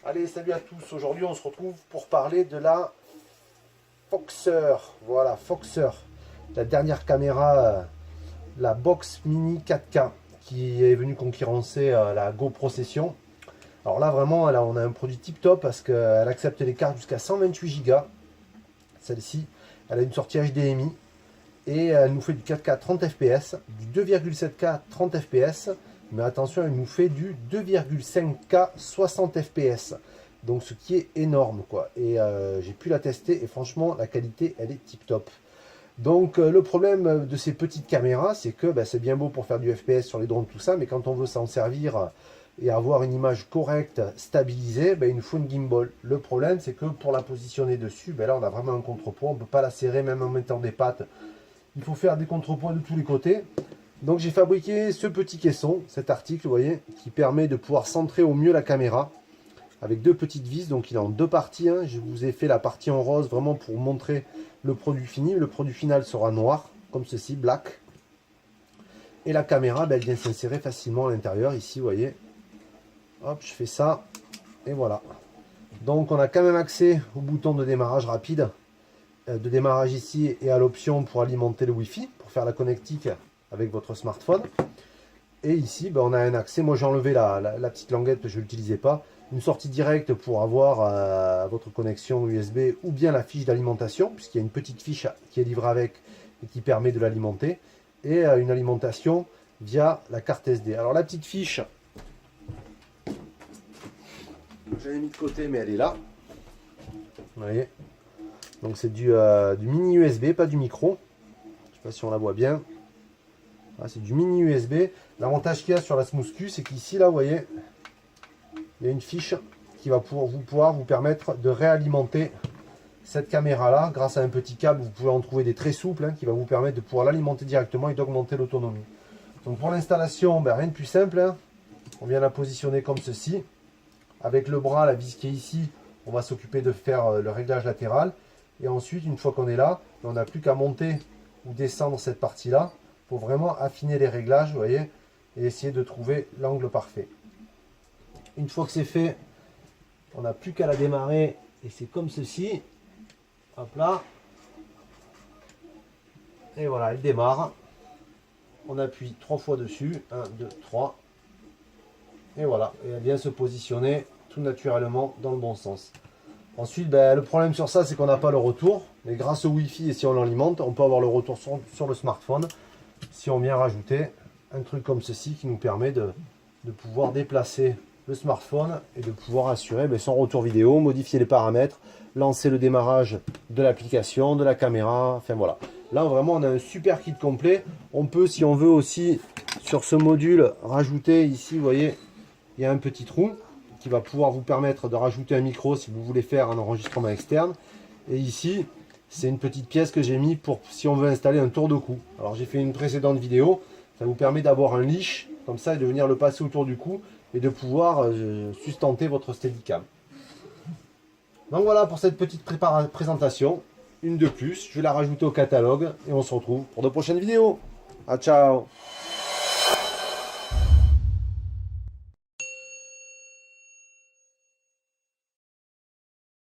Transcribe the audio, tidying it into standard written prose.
Allez, salut à tous. Aujourd'hui, on se retrouve pour parler de la Foxer. Voilà, Foxer. La dernière caméra, la Box Mini 4K, qui est venue concurrencer la GoPro Session. Alors là, vraiment, là, on a un produit tip top parce qu'elle accepte les cartes jusqu'à 128 Go. Celle-ci, elle a une sortie HDMI et elle nous fait du 4K 30 fps, du 2,7K 30 fps. Mais attention, elle nous fait du 2,5K 60 fps. Donc ce qui est énorme quoi. Et j'ai pu la tester et franchement la qualité elle est tip top. Donc le problème de ces petites caméras c'est que c'est bien beau pour faire du FPS sur les drones tout ça, mais quand on veut s'en servir et avoir une image correcte, stabilisée, il nous faut une gimbal. Le problème c'est que pour la positionner dessus, là on a vraiment un contrepoids, on ne peut pas la serrer même en mettant des pattes. Il faut faire des contrepoids de tous les côtés. Donc j'ai fabriqué ce petit caisson, cet article, vous voyez, qui permet de pouvoir centrer au mieux la caméra avec deux petites vis. Donc il est en deux parties, hein. Je vous ai fait la partie en rose vraiment pour montrer le produit fini. Le produit final sera noir, comme ceci, black. Et la caméra, elle vient s'insérer facilement à l'intérieur, ici, vous voyez. Hop, je fais ça, et voilà. Donc on a quand même accès au bouton de démarrage rapide, de démarrage ici, et à l'option pour alimenter le Wi-Fi, pour faire la connectique avec votre smartphone. Et ici on a un accès, moi j'ai enlevé la petite languette, je ne l'utilisais pas, une sortie directe pour avoir votre connexion USB ou bien la fiche d'alimentation, puisqu'il y a une petite fiche qui est livrée avec et qui permet de l'alimenter, et une alimentation via la carte SD. Alors la petite fiche, je l'ai mis de côté mais elle est là, vous voyez, donc c'est du mini USB, pas du micro, je ne sais pas si on la voit bien. Ah, c'est du mini USB. L'avantage qu'il y a sur la Smooth-Q, c'est qu'ici, là, vous voyez, il y a une fiche qui va pouvoir vous permettre de réalimenter cette caméra-là. Grâce à un petit câble, vous pouvez en trouver des très souples, qui va vous permettre de pouvoir l'alimenter directement et d'augmenter l'autonomie. Donc pour l'installation, rien de plus simple, hein. On vient la positionner comme ceci. Avec le bras, la vis qui est ici, on va s'occuper de faire le réglage latéral. Et ensuite, une fois qu'on est là, on n'a plus qu'à monter ou descendre cette partie-là. Il faut vraiment affiner les réglages, vous voyez, et essayer de trouver l'angle parfait. Une fois que c'est fait, on n'a plus qu'à la démarrer, et c'est comme ceci. Hop là. Et voilà, elle démarre. On appuie 3 fois dessus. 1, 2, 3. Et voilà, et elle vient se positionner tout naturellement dans le bon sens. Ensuite, le problème sur ça, c'est qu'on n'a pas le retour. Mais grâce au Wi-Fi, et si on l'alimente, on peut avoir le retour sur le smartphone. Si on vient rajouter un truc comme ceci qui nous permet de pouvoir déplacer le smartphone et de pouvoir assurer son retour vidéo, modifier les paramètres, lancer le démarrage de l'application, de la caméra, enfin voilà. Là vraiment on a un super kit complet. On peut, si on veut aussi, sur ce module, rajouter ici, vous voyez, il y a un petit trou qui va pouvoir vous permettre de rajouter un micro si vous voulez faire un enregistrement externe. Et ici, c'est une petite pièce que j'ai mis pour si on veut installer un tour de cou. Alors j'ai fait une précédente vidéo, ça vous permet d'avoir un leash comme ça et de venir le passer autour du cou et de pouvoir sustenter votre Steadicam. Donc voilà pour cette petite présentation, une de plus, je vais la rajouter au catalogue et on se retrouve pour de prochaines vidéos. Ah, ciao!